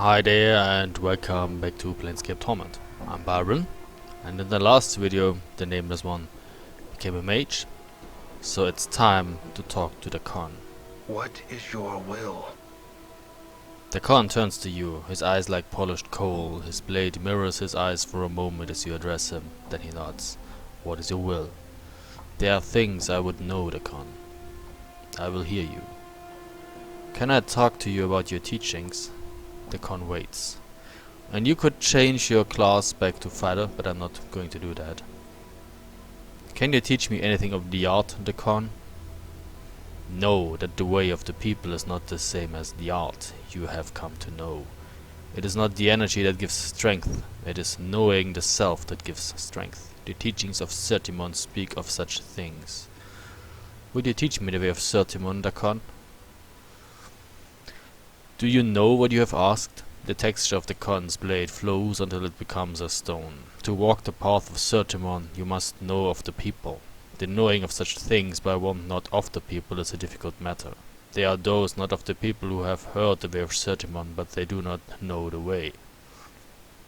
Hi there and welcome back to Planescape Torment. I'm Byron, and in the last video the nameless one became a mage, so it's time to talk to the Con. What is your will? The Con turns to you, his eyes like polished coal, his blade mirrors his eyes for a moment as you address him, then he nods. What is your will? There are things I would know, the Con. I will hear you. Can I talk to you about your teachings? The Con waits. And you could change your class back to fighter, but I'm not going to do that. Can you teach me anything of the art, the Con? Know that the way of the people is not the same as the art you have come to know. It is not the energy that gives strength, it is knowing the self that gives strength. The teachings of Zerthimon speak of such things. Would you teach me the way of Zerthimon, the Con? Do you know what you have asked? The texture of the Con's blade flows until it becomes a stone. To walk the path of Zerthimon, you must know of the people. The knowing of such things by one not of the people is a difficult matter. They are those not of the people who have heard the way of Zerthimon, but they do not know the way.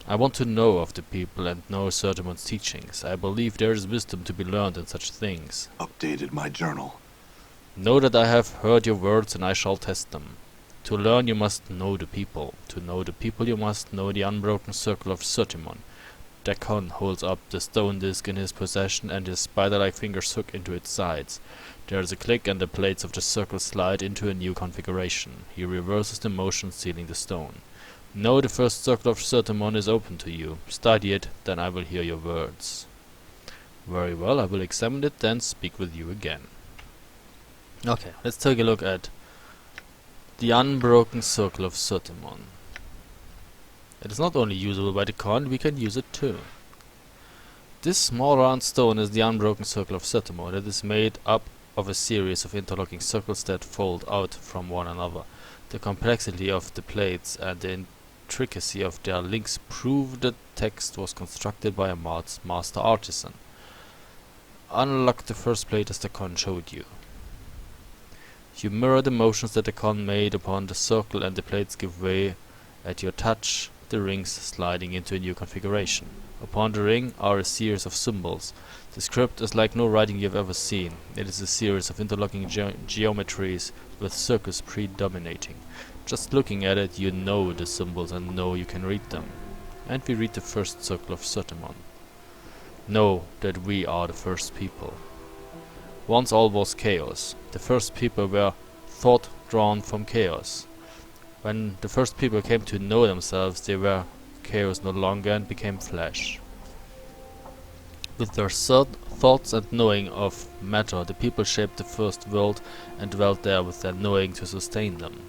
I want to know of the people and know Zerthimon's teachings. I believe there is wisdom to be learned in such things. Updated my journal. Know that I have heard your words and I shall test them. To learn you must know the people. To know the people you must know the unbroken circle of Zerthimon. The Con holds up the stone disc in his possession and his spider-like fingers hook into its sides. There is a click and the plates of the circle slide into a new configuration. He reverses the motion, sealing the stone. Know the first circle of Zerthimon is open to you. Study it, then I will hear your words. Very well, I will examine it, then speak with you again. Okay, let's take a look at the unbroken circle of Zerthimon. It is not only usable by the Con, we can use it too. This small round stone is the unbroken circle of Zerthimon. It is made up of a series of interlocking circles that fold out from one another. The complexity of the plates and the intricacy of their links prove the text was constructed by a master artisan. Unlock the first plate as the Con showed you. You mirror the motions that the Con made upon the circle and the plates give way at your touch, the rings sliding into a new configuration. Upon the ring are a series of symbols. The script is like no writing you have ever seen. It is a series of interlocking geometries with circles predominating. Just looking at it you know the symbols and know you can read them. And we read the first circle of Zerthimon. Know that we are the first people. Once all was chaos. The first people were thought drawn from chaos. When the first people came to know themselves, they were chaos no longer and became flesh. With their thoughts and knowing of matter, the people shaped the first world and dwelt there with their knowing to sustain them.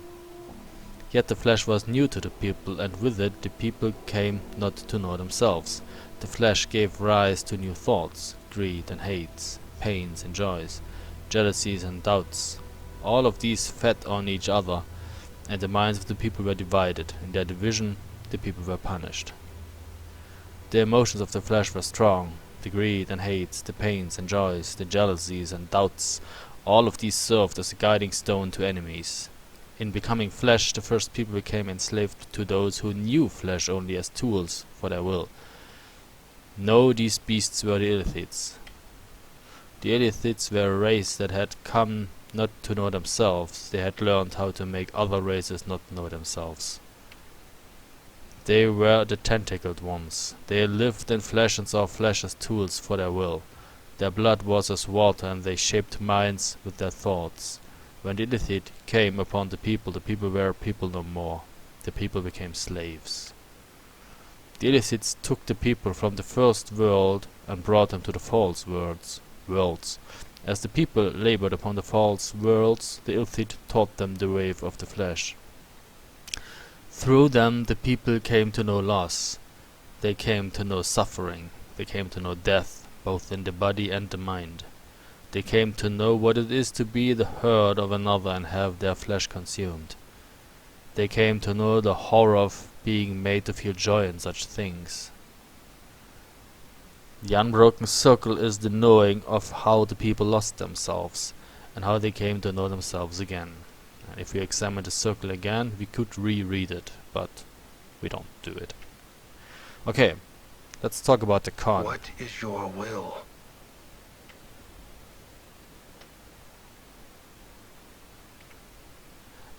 Yet the flesh was new to the people, and with it the people came not to know themselves. The flesh gave rise to new thoughts, greed and hates, pains and joys, jealousies and doubts. All of these fed on each other, and the minds of the people were divided. In their division, the people were punished. The emotions of the flesh were strong, the greed and hates, the pains and joys, the jealousies and doubts. All of these served as a guiding stone to enemies. In becoming flesh, the first people became enslaved to those who knew flesh only as tools for their will. No, these beasts were the Illithids. The Illithids were a race that had come not to know themselves. They had learned how to make other races not know themselves. They were the tentacled ones. They lived in flesh and saw flesh as tools for their will. Their blood was as water, and they shaped minds with their thoughts. When the Illithid came upon the people were people no more. The people became slaves. The Illithids took the people from the first world and brought them to the false worlds. As the people labored upon the false worlds, the Illithid taught them the way of the flesh. Through them the people came to know loss. They came to know suffering. They came to know death, both in the body and the mind. They came to know what it is to be the herd of another and have their flesh consumed. They came to know the horror of being made to feel joy in such things. The unbroken circle is the knowing of how the people lost themselves, and how they came to know themselves again. And if we examine the circle again, we could reread it, but we don't do it. Okay, let's talk about the con. What is your will?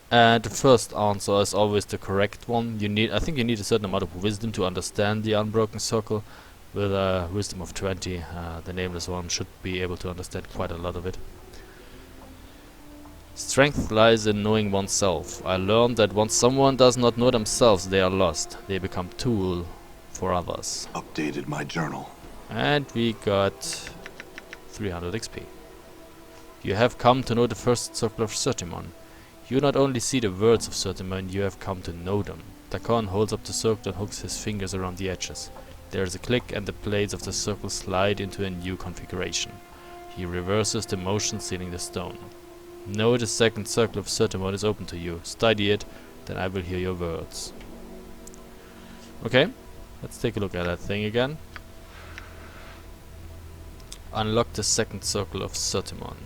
And the first answer is always the correct one. I think you need a certain amount of wisdom to understand the unbroken circle. With a wisdom of 20, the nameless one should be able to understand quite a lot of it. Strength lies in knowing oneself. I learned that once someone does not know themselves, they are lost. They become tool for others. Updated my journal. And we got 300 XP. You have come to know the first circle of Zerthimon. You not only see the words of Zerthimon, you have come to know them. Takon holds up the circle and hooks his fingers around the edges. There is a click and the blades of the circle slide into a new configuration. He reverses the motion, sealing the stone. Know the second circle of Zerthimon is open to you. Study it, then I will hear your words. Okay, let's take a look at that thing again. Unlock the second circle of Zerthimon.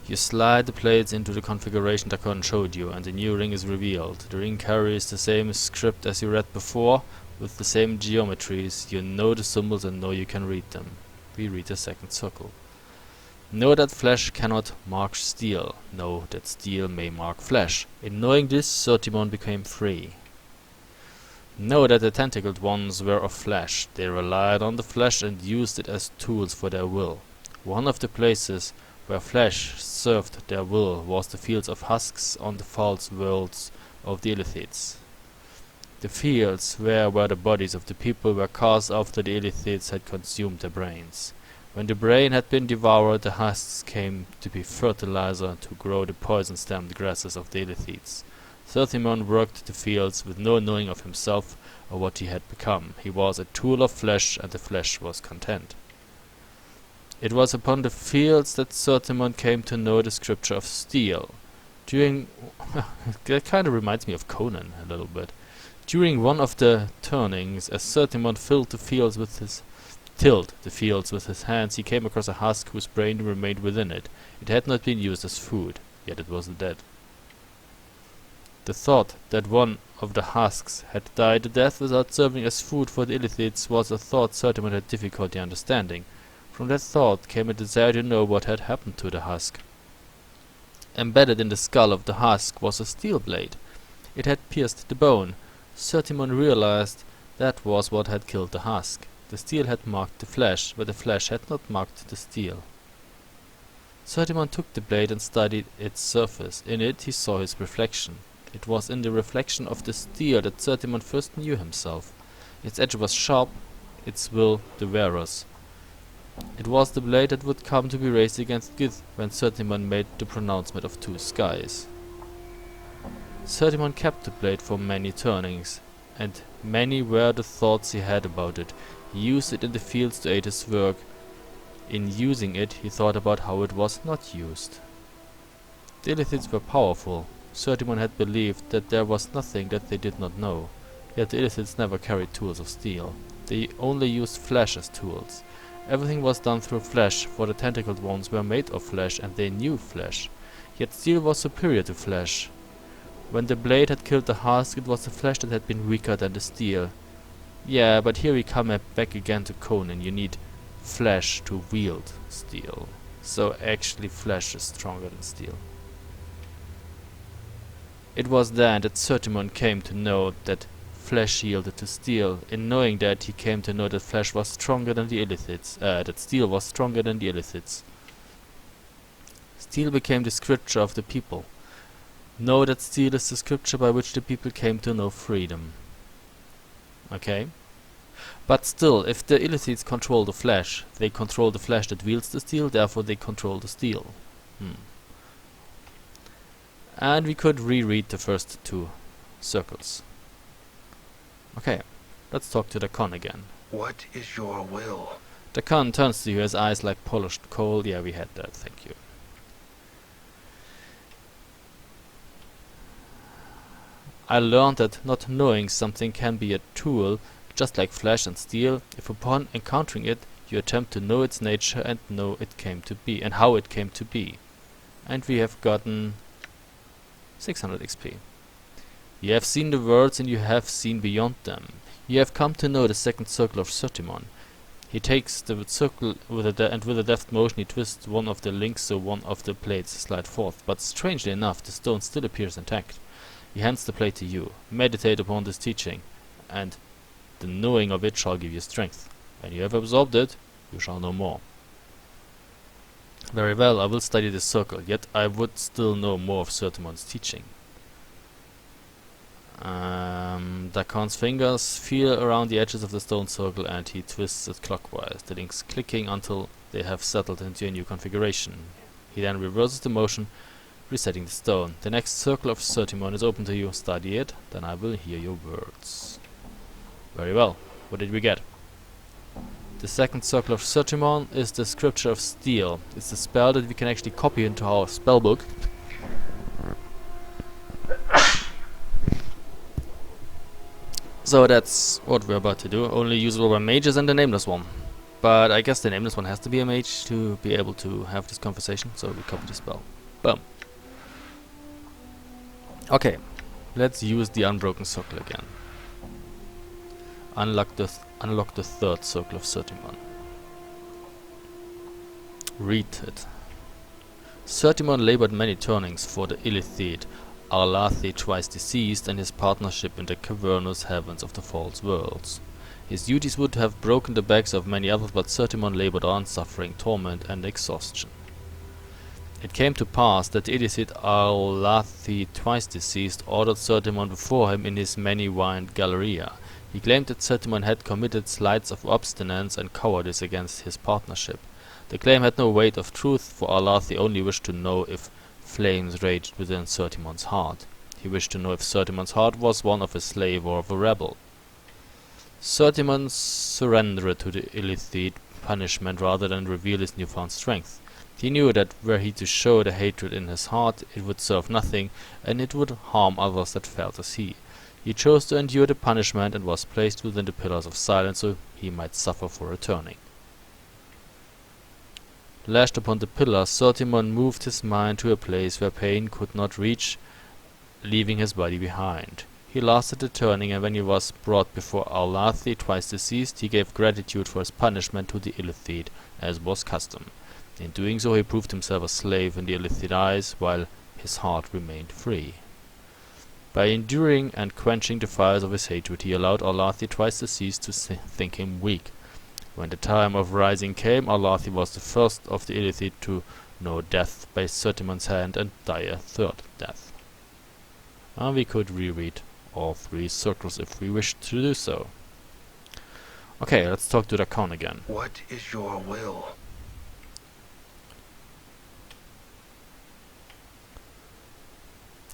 You slide the plates into the configuration Takon showed you, and a new ring is revealed. The ring carries the same script as you read before, with the same geometries. You know the symbols and know you can read them. We read the second circle. Know that flesh cannot mark steel. Know that steel may mark flesh. In knowing this, Zerthimon became free. Know that the tentacled ones were of flesh. They relied on the flesh and used it as tools for their will. One of the places where flesh served their will was the fields of husks on the false worlds of the Illithids. The fields where the bodies of the people were cast after the Illithids had consumed their brains. When the brain had been devoured, the husks came to be fertilizer to grow the poison-stemmed grasses of the Illithids. Zerthimon worked the fields with no knowing of himself or what he had become. He was a tool of flesh, and the flesh was content. It was upon the fields that Zerthimon came to know the scripture of steel. That kind of reminds me of Conan a little bit. During one of the turnings, as Zerthimon tilled the fields with his hands, he came across a husk whose brain remained within it. It had not been used as food, yet it was dead. The thought that one of the husks had died a death without serving as food for the Illithids was a thought Zerthimon had difficulty understanding. From that thought came a desire to know what had happened to the husk. Embedded in the skull of the husk was a steel blade. It had pierced the bone. Zerthimon realized that was what had killed the husk. The steel had marked the flesh, but the flesh had not marked the steel. Zerthimon took the blade and studied its surface. In it he saw his reflection. It was in the reflection of the steel that Zerthimon first knew himself. Its edge was sharp, its will the wearer's. It was the blade that would come to be raised against Gith when Zerthimon made the pronouncement of two skies. Zerthimon kept the blade for many turnings, and many were the thoughts he had about it. He used it in the fields to aid his work. In using it, he thought about how it was not used. The Illithids were powerful. Zerthimon had believed that there was nothing that they did not know. Yet the Illithids never carried tools of steel. They only used flesh as tools. Everything was done through flesh, for the tentacled ones were made of flesh and they knew flesh. Yet steel was superior to flesh. When the blade had killed the husk, it was the flesh that had been weaker than the steel. Yeah, but here we come back again to Conan. You need flesh to wield steel. So actually flesh is stronger than steel. It was then that Zerthimon came to know that flesh yielded to steel. In knowing that, he came to know that flesh was stronger than the Illithids, that steel was stronger than the Illithids. Steel became the scripture of the people. Know that steel is the scripture by which the people came to know freedom. Okay? But still, if the Illithids control the flesh, they control the flesh that wields the steel, therefore they control the steel. And we could reread the first two circles. Okay, let's talk to the Con again. What is your will? The Con turns to you, his eyes like polished coal. Yeah, we had that, thank you. I learned that not knowing something can be a tool, just like flesh and steel, if upon encountering it, you attempt to know its nature and know it came to be, and how it came to be. And we have gotten 600 XP. You have seen the words and you have seen beyond them. You have come to know the second circle of Zerthimon. He takes the circle with a deft motion he twists one of the links so one of the plates slide forth, but strangely enough the stone still appears intact. He hands the plate to you. Meditate upon this teaching, and the knowing of it shall give you strength. When you have absorbed it, you shall know more. Very well, I will study this circle, yet I would still know more of Zerthimon's teaching. Dakon's fingers feel around the edges of the stone circle and he twists it clockwise, the links clicking until they have settled into a new configuration. He then reverses the motion, resetting the stone. The next circle of Zerthimon is open to you. Study it, then I will hear your words. Very well. What did we get? The second circle of Zerthimon is the Scripture of Steel. It's a spell that we can actually copy into our spellbook. So that's what we're about to do. Only usable by mages and the Nameless one. But I guess the Nameless one has to be a mage to be able to have this conversation, so we copy the spell. Boom. Okay, let's use the Unbroken Circle again. Unlock the third circle of Zerthimon. Read it. Zerthimon labored many turnings for the Illithid, Arlathi twice deceased, and his partnership in the cavernous heavens of the false worlds. His duties would have broken the backs of many others, but Zerthimon labored on, suffering torment and exhaustion. It came to pass that the Illithid Arlathi twice deceased ordered Zerthimon before him in his many-wined Galleria. He claimed that Zerthimon had committed slights of obstinance and cowardice against his partnership. The claim had no weight of truth, for Arlathi only wished to know if flames raged within Zerthimon's heart. He wished to know if Zerthimon's heart was one of a slave or of a rebel. Zerthimon surrendered to the Illithid punishment rather than reveal his newfound strength. He knew that were he to show the hatred in his heart, it would serve nothing, and it would harm others that felt as he. He chose to endure the punishment and was placed within the pillars of silence so he might suffer for returning. Lashed upon the pillars, Zerthimon moved his mind to a place where pain could not reach, leaving his body behind. He lasted the turning, and when he was brought before Arlathi twice deceased, he gave gratitude for his punishment to the Illithid, as was custom. In doing so he proved himself a slave in the Illithid eyes, while his heart remained free. By enduring and quenching the fires of his hatred, he allowed Arlathi twice deceased to think him weak. When the time of rising came, Arlathi was the first of the Illithid to know death by Zerthimon's hand and die a third death. And we could reread all three circles if we wished to do so. Okay, let's talk to Dakon again. What is your will?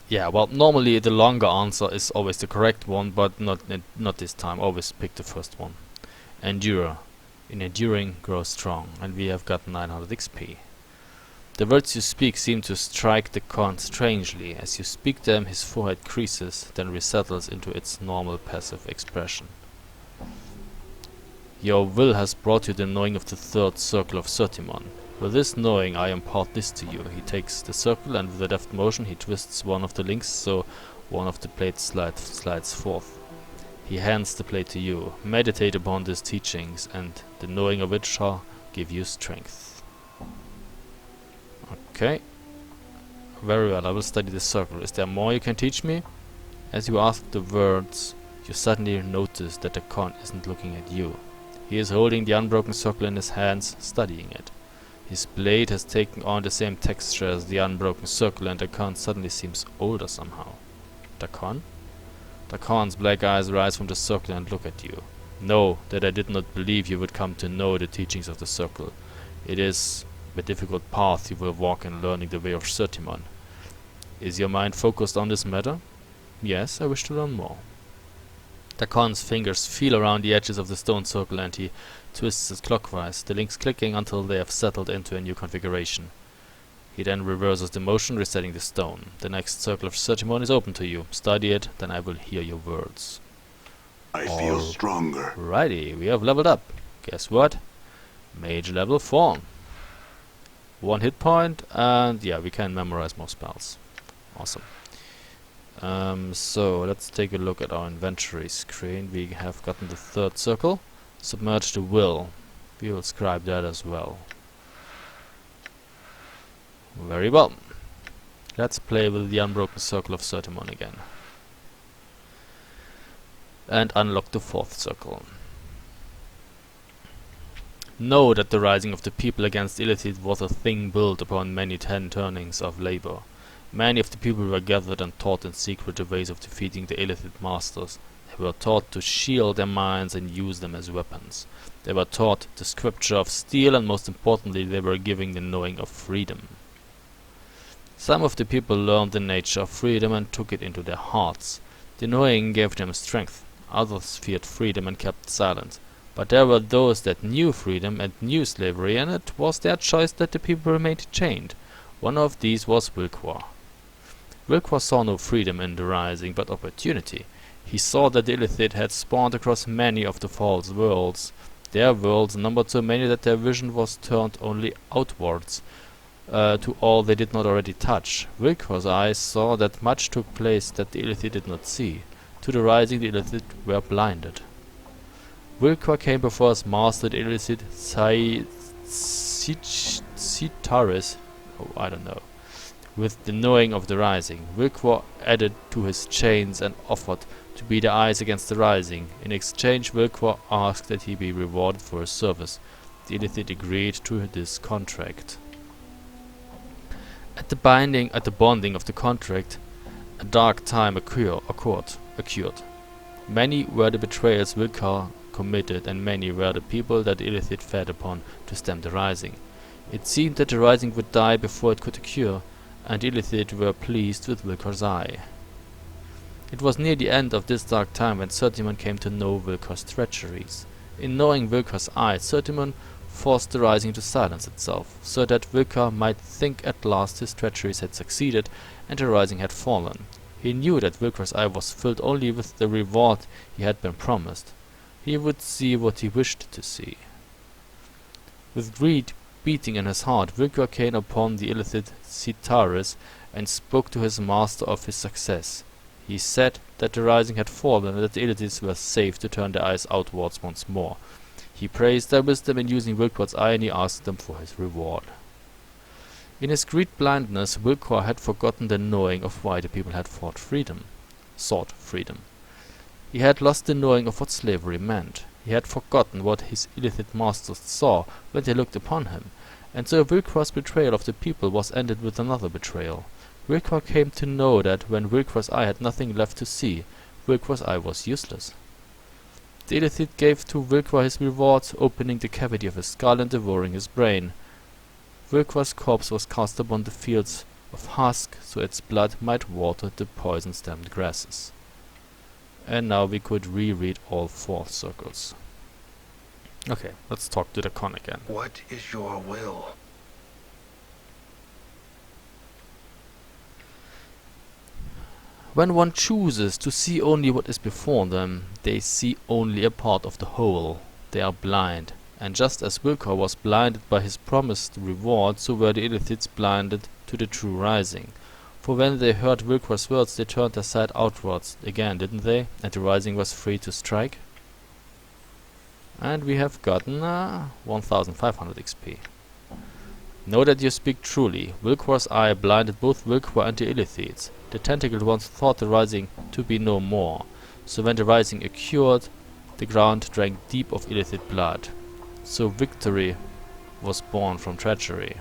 Yeah, well, normally the longer answer is always the correct one, but not this time. Always pick the first one. Endure. In enduring, grow strong, and we have got 900 XP. The words you speak seem to strike the Khan strangely. As you speak them, his forehead creases, then resettles into its normal passive expression. Your will has brought you the knowing of the third circle of Zerthimon. With this knowing, I impart this to you. He takes the circle, and with a deft motion, he twists one of the links so one of the plates slides forth. He hands the plate to you. Meditate upon these teachings, and the knowing of it shall give you strength. Okay. Very well, I will study the circle. Is there more you can teach me? As you ask the words, you suddenly notice that the Khan isn't looking at you. He is holding the unbroken circle in his hands, studying it. His blade has taken on the same texture as the unbroken circle, and the Khan suddenly seems older somehow. The Khan? The Khan's black eyes rise from the circle and look at you. Know that I did not believe you would come to know the teachings of the circle. It is a difficult path you will walk in learning the way of Zerthimon. Is your mind focused on this matter? Yes, I wish to learn more. The Khan's fingers feel around the edges of the stone circle and he twists it clockwise, the links clicking until they have settled into a new configuration. He then reverses the motion, resetting the stone. The next circle of Zerthimon is open to you. Study it, then I will hear your words. I feel stronger. Righty, we have leveled up. Guess what? Mage level 4. 1 hit point, and yeah, we can memorize more spells. Awesome. So let's take a look at our inventory screen. We have gotten the third circle. Submerge the will. We will scribe that as well. Very well. Let's play with the unbroken circle of Zerthimon again. And unlock the fourth circle. Know that the rising of the people against Illithid was a thing built upon many turnings of labor. Many of the people were gathered and taught in secret the ways of defeating the Illithid masters. They were taught to shield their minds and use them as weapons. They were taught the scripture of steel, and most importantly they were given the knowing of freedom. Some of the people learned the nature of freedom and took it into their hearts. The knowing gave them strength. Others feared freedom and kept silent. But there were those that knew freedom and knew slavery, and it was their choice that the people remained chained. One of these was Wilquar. Wilquar saw no freedom in the rising, but opportunity. He saw that the Illithid had spawned across many of the false worlds. Their worlds numbered so many that their vision was turned only outwards, to all they did not already touch. Wilquar's eyes saw that much took place that the Illithid did not see. To the rising the Illithid were blinded. Wilquar came before his master, the Illithid Citaris, with the knowing of the rising. Wilquar added to his chains and offered to be the eyes against the rising. In exchange, Wilquar asked that he be rewarded for his service. The Illithid agreed to this contract. At the bonding of the contract, a dark time occurred. Many were the betrayals Wilquar committed, and many were the people that Illithid fed upon to stem the rising. It seemed that the rising would die before it could occur, and Illithid were pleased with Wilquar's eye. It was near the end of this dark time when Zerthimon came to know Wilquar's treacheries. In knowing Wilquar's eye, Zerthimon forced the rising to silence itself, so that Wilquar might think at last his treacheries had succeeded and the rising had fallen. He knew that Wilquar's eye was filled only with the reward he had been promised. He would see what he wished to see. With greed beating in his heart, Wilquar came upon the Illithid Citaris and spoke to his master of his success. He said that the rising had fallen and that the Illithids were safe to turn their eyes outwards once more. He praised their wisdom in using Wilquar's eye, and he asked them for his reward. In his greed blindness, Wilquar had forgotten the knowing of why the people had sought freedom. He had lost the knowing of what slavery meant. He had forgotten what his Illithid masters saw when they looked upon him, and so Wilquar's betrayal of the people was ended with another betrayal. Wilquar came to know that when Wilquar's eye had nothing left to see, Wilquar's eye was useless. The Illithid gave to Wilquar his rewards, opening the cavity of his skull and devouring his brain. Wilquar's corpse was cast upon the fields of husk, so its blood might water the poison-stemmed grasses. And now we could reread all 4 circles. Okay, let's talk to the con again. What is your will? When one chooses to see only what is before them, they see only a part of the whole. They are blind. And just as Wilquar was blinded by his promised reward, so were the Illithids blinded to the true rising. For when they heard Wilquar's words, they turned their sight outwards again, didn't they? And the rising was free to strike. And we have gotten 1500 XP. Know that you speak truly. Wilquar's eye blinded both Wilquar and the Illithids. The tentacled ones thought the rising to be no more. So when the rising occurred, the ground drank deep of Illithid blood. So victory was born from treachery.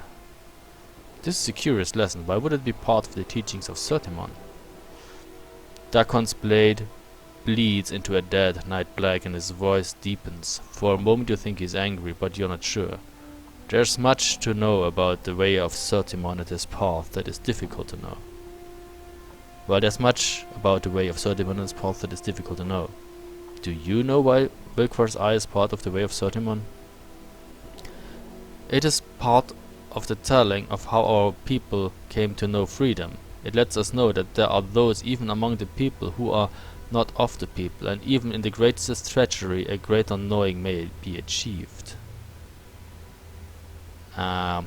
This is a curious lesson. Why would it be part of the teachings of Zerthimon? Dakon's blade bleeds into a dead night black and his voice deepens. For a moment you think he's angry, but you're not sure. There's much to know about the way of Zerthimon and his path that is difficult to know. Well, there's much about the way of Zerthimon and his path that is difficult to know. Do you know why Wilquar's eye is part of the way of Zerthimon? It is part of the telling of how our people came to know freedom. It lets us know that there are those even among the people who are not of the people, and even in the greatest treachery a greater knowing may be achieved. Well,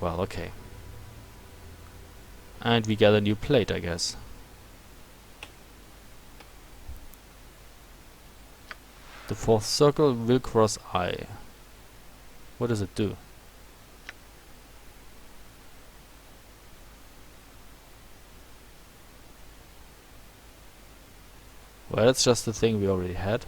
okay. And we get a new plate, I guess. The fourth circle will cross I. What does it do? Well, that's just the thing we already had.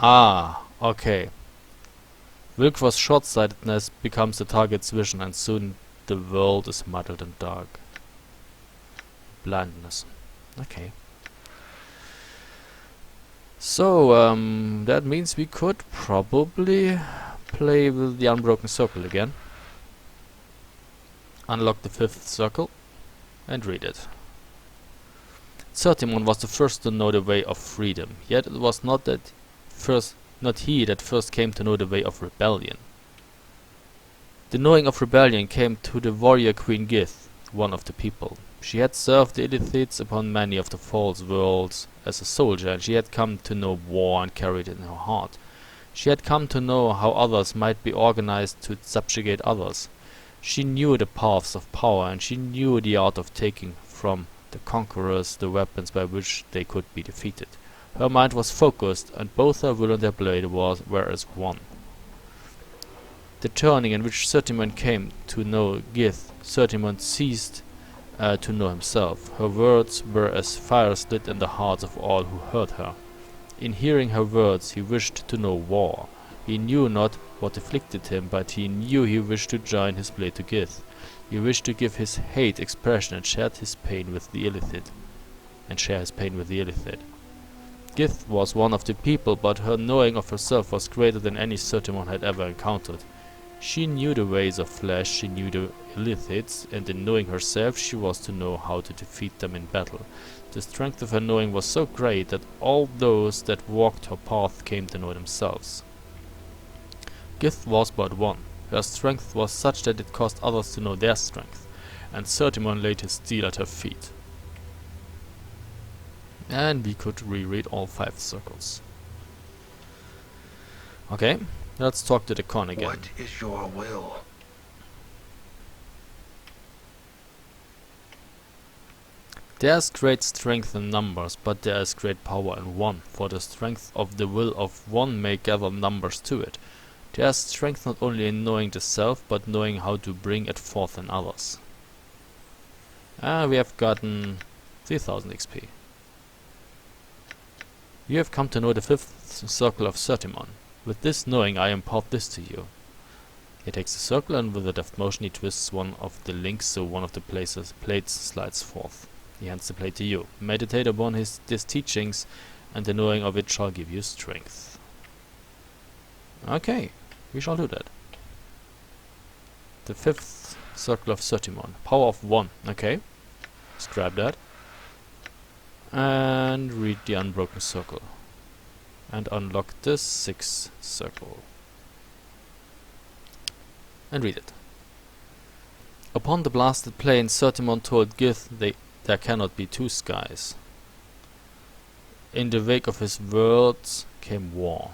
Ah, okay. Wilkworth's short-sightedness becomes the target's vision, and soon the world is muddled and dark. Blindness. Okay. So, that means we could probably play with the Unbroken Circle again. Unlock the fifth circle and read it. Zerthimon was the first to know the way of freedom, yet it was not he that first came to know the way of rebellion. The knowing of rebellion came to the warrior Queen Gith, one of the people. She had served the Illithids upon many of the false worlds as a soldier, and she had come to know war and carried it in her heart. She had come to know how others might be organized to subjugate others. She knew the paths of power, and she knew the art of taking from the conquerors the weapons by which they could be defeated. Her mind was focused, and both her will and her blade were as one. The turning in which Zerthimon came to know Gith, Zerthimon ceased to know himself. Her words were as fires lit in the hearts of all who heard her. In hearing her words he wished to know war. He knew not what afflicted him, but he knew he wished to join his blade to Gith. He wished to give his hate expression and share his pain with the Illithid. Gith was one of the people, but her knowing of herself was greater than any Zerthimon had ever encountered. She knew the ways of flesh, she knew the Illithids, and in knowing herself she was to know how to defeat them in battle. The strength of her knowing was so great that all those that walked her path came to know themselves. Gith was but one. Her strength was such that it caused others to know their strength, and Zerthimon laid his steel at her feet. And we could reread all 5 circles. Okay, let's talk to the con again. What is your will? There is great strength in numbers, but there is great power in one, for the strength of the will of one may gather numbers to it. There is strength not only in knowing the self, but knowing how to bring it forth in others. We have gotten 3000 XP. You have come to know the 5th circle of Zerthimon. With this knowing I impart this to you. He takes the circle, and with a deft motion he twists one of the links so one of the plates slides forth. He hands the plate to you. Meditate upon his teachings, and the knowing of it shall give you strength. Okay, we shall do that. The 5th circle of Zerthimon. Power of 1. Okay, let's grab that. And read the Unbroken Circle. And unlock the 6th circle. And read it. Upon the blasted plain, Zerthimon told Gith there cannot be 2 skies. In the wake of his words came war.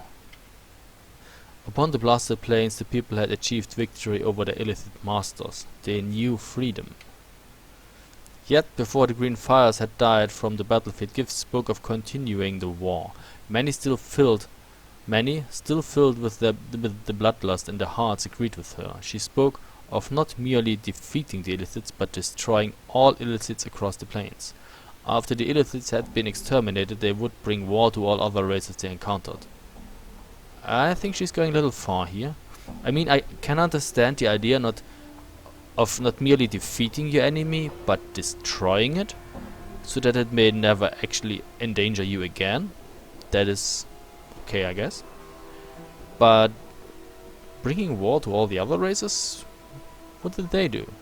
Upon the blasted plains the people had achieved victory over the Illithid masters. They knew freedom. Yet before the green fires had died from the battlefield, Gith spoke of continuing the war. Many still filled with the bloodlust in their hearts agreed with her. She spoke of not merely defeating the Illithids, but destroying all Illithids across the plains. After the Illithids had been exterminated, they would bring war to all other races they encountered. I think she's going a little far here. I mean, I can understand the idea of not merely defeating your enemy, but destroying it, so that it may never actually endanger you again. That is okay, I guess. But bringing war to all the other races? What did they do?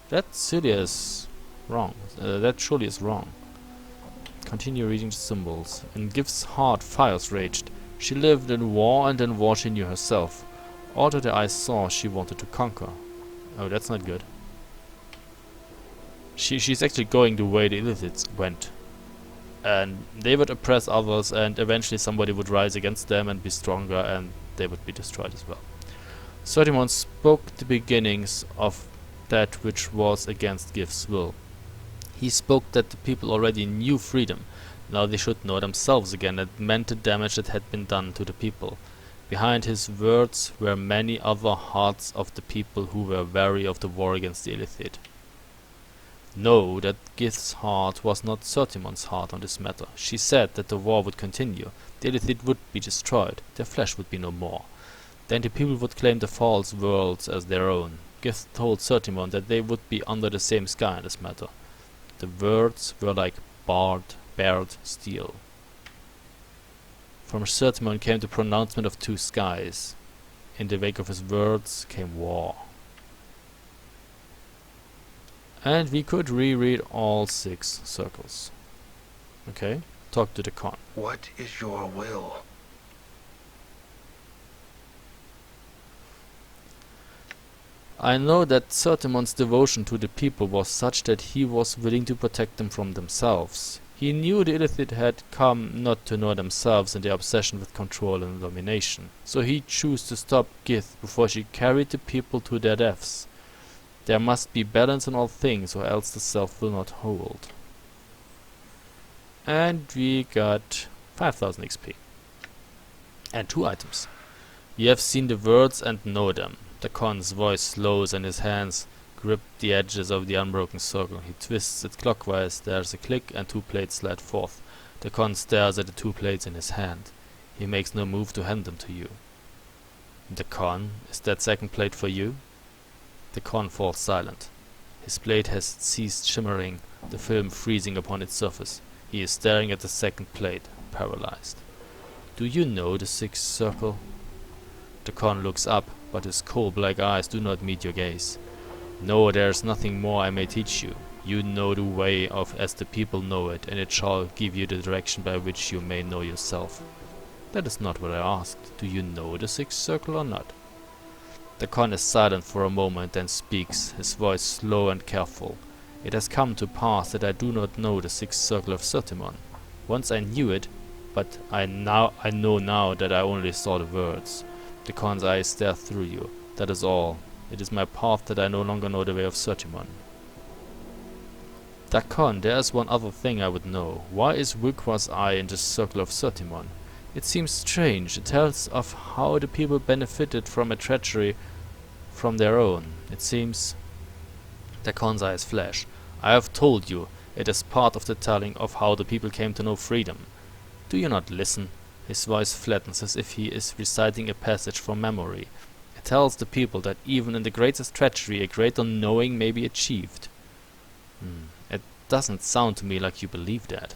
That surely is wrong. That surely is wrong. Continue reading the symbols. In Gith's heart fires raged. She lived in war, and in war she knew herself. All that the eyes saw she wanted to conquer. Oh, that's not good. She's actually going the way the Illithids went. And they would oppress others, and eventually somebody would rise against them and be stronger, and they would be destroyed as well. Zerthimon spoke the beginnings of that which was against Gif's will. He spoke that the people already knew freedom. Now they should know themselves again, and meant the damage that had been done to the people. Behind his words were many other hearts of the people who were wary of the war against the Illithid. Know that Gith's heart was not Zerthimon's heart on this matter. She said that the war would continue, the Illithid would be destroyed, their flesh would be no more. Then the people would claim the false worlds as their own. Gith told Zerthimon that they would be under the same sky on this matter. The words were like bared steel. From Zerthimon came the pronouncement of two skies. In the wake of his words came war. And we could reread all 6 circles. Okay, talk to the Khan. What is your will? I know that Zerthimon's devotion to the people was such that he was willing to protect them from themselves. He knew the Illithid had come not to know themselves in their obsession with control and domination, so he chose to stop Gith before she carried the people to their deaths. There must be balance in all things, or else the self will not hold. And we got 5000 XP. And 2 items. You have seen the words and know them. The Khan's voice slows and his hands grip the edges of the unbroken circle. He twists it clockwise, there's a click and 2 plates slide forth. The Khan stares at the 2 plates in his hand. He makes no move to hand them to you. The Khan, is that second plate for you? The Khan falls silent. His blade has ceased shimmering, the film freezing upon its surface. He is staring at the second plate, paralyzed. Do you know the 6th circle? The Khan looks up, but his coal-black eyes do not meet your gaze. No, there is nothing more I may teach you. You know the way of as the people know it, and it shall give you the direction by which you may know yourself. That is not what I asked. Do you know the 6th circle or not? The Khan is silent for a moment, then speaks, his voice slow and careful. It has come to pass that I do not know the 6th circle of Zerthimon. Once I knew it, but I know now that I only saw the words. The Khan's eyes stare through you. That is all. It is my path that I no longer know the way of Zerthimon. Khan, there is one other thing I would know. Why is Wilqua's eye in the circle of Zerthimon? It seems strange. It tells of how the people benefited from a treachery from their own. It seems... The Khan's eyes flash. I have told you, it is part of the telling of how the people came to know freedom. Do you not listen? His voice flattens as if he is reciting a passage from memory. It tells the people that even in the greatest treachery a greater knowing may be achieved. It doesn't sound to me like you believe that.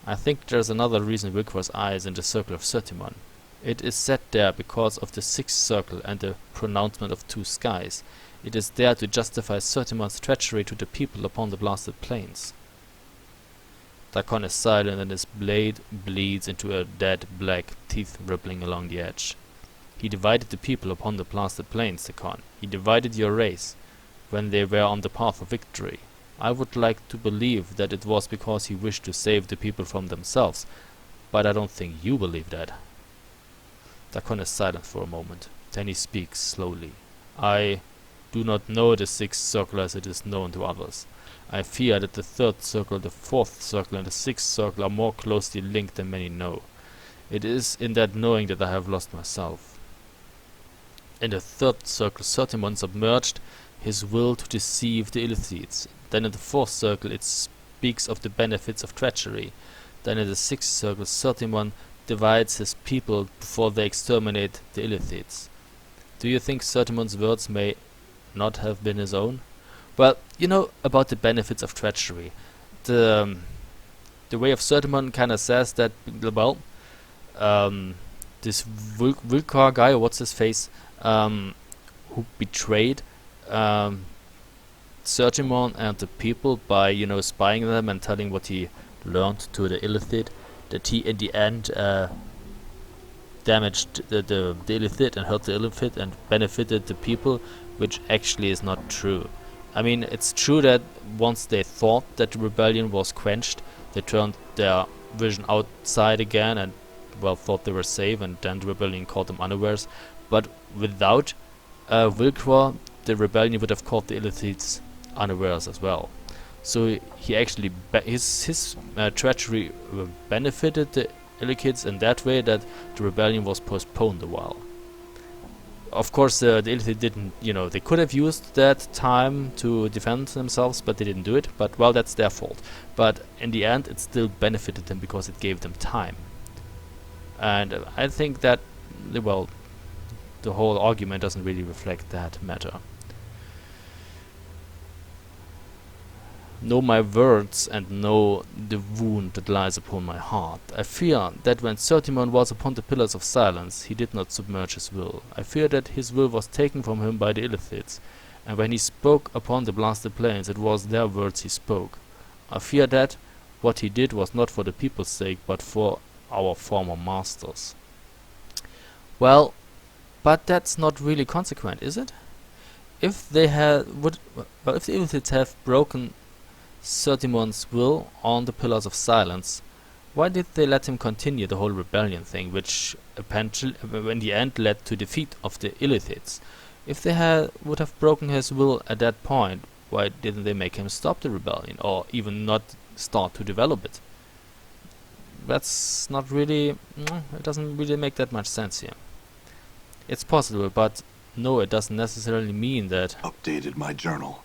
I think there's another reason Wilqua's eye is in the circle of Zerthimon. It is set there because of the 6th circle and the pronouncement of 2 skies. It is there to justify Zerthimon's treachery to the people upon the blasted plains. Khan is silent and his blade bleeds into a dead black, teeth rippling along the edge. He divided the people upon the blasted plains, Khan. He divided your race when they were on the path of victory. I would like to believe that it was because he wished to save the people from themselves, but I don't think you believe that. Khan is silent for a moment. Then he speaks slowly. I do not know the 6th circle as it is known to others. I fear that the 3rd circle, the 4th circle, and the 6th circle are more closely linked than many know. It is in that knowing that I have lost myself. In the 3rd circle, Zerthimon submerged his will to deceive the Illithids. Then in the 4th circle it speaks of the benefits of treachery. Then in the 6th circle Zerthimon divides his people before they exterminate the Illithids. Do you think Zerthimon's words may not have been his own? Well, you know about the benefits of treachery. The way of Zerthimon kinda says that, well, this Wilcar guy, or what's his face, who betrayed Zerthimon and the people by, spying them and telling what he learned to the Illithid, that he in the end damaged the Illithid and hurt the Illithid and benefited the people which actually is not true. I mean, it's true that once they thought that the rebellion was quenched, they turned their vision outside again and, well, thought they were safe, and then the rebellion caught them unawares. But without Wilcor, the rebellion would have caught the Illithids unawares as well. So he actually his treachery benefited the Illithids in that way, that the rebellion was postponed a while. Of course, the Illithid didn't, they could have used that time to defend themselves, but they didn't do it. But, well, that's their fault. But in the end, it still benefited them because it gave them time. And I think that, well, the whole argument doesn't really reflect that matter. Know my words and know the wound that lies upon my heart. I fear that when Zerthimon was upon the Pillars of Silence, he did not submerge his will. I fear that his will was taken from him by the Illithids, and when he spoke upon the blasted plains, it was their words he spoke. I fear that what he did was not for the people's sake, but for our former masters. Well, but that's not really consequent, is it? If they if the Illithids have broken Zerthimon's will on the Pillars of Silence, why did they let him continue the whole rebellion thing, which eventually, in the end, led to defeat of the Illithids? If they would have broken his will at that point, why didn't they make him stop the rebellion, or even not start to develop it? That's not really... it doesn't really make that much sense here. It's possible, but no, it doesn't necessarily mean that... Updated my journal.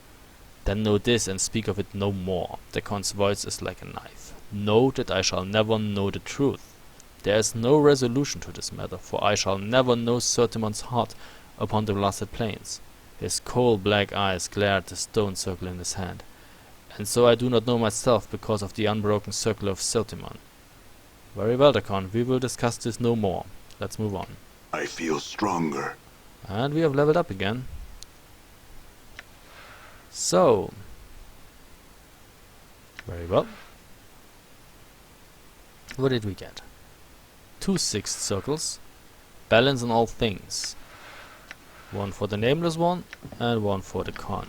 Then know this and speak of it no more. The Khan's voice is like a knife. Know that I shall never know the truth. There is no resolution to this matter, for I shall never know Zerthimon's heart upon the blasted plains. His cold black eyes glare at the stone circle in his hand. And so I do not know myself because of the unbroken circle of Zerthimon. Very well, Khan, we will discuss this no more. Let's move on. I feel stronger. And we have leveled up again. So, very well. What did we get? 2 sixth circles, balance in all things. One for the nameless one and one for the Khan.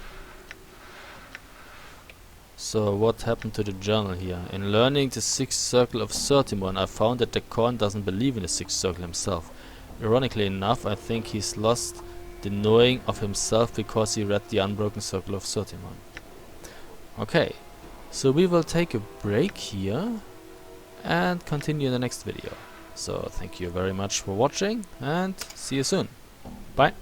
So what happened to the journal here? In learning the 6th circle of Zerthimon, I found that the Khan doesn't believe in the 6th circle himself. Ironically enough, I think he's lost the knowing of himself because he read the unbroken circle of Zerthimon. Okay, so we will take a break here and continue in the next video. So thank you very much for watching and see you soon. Bye.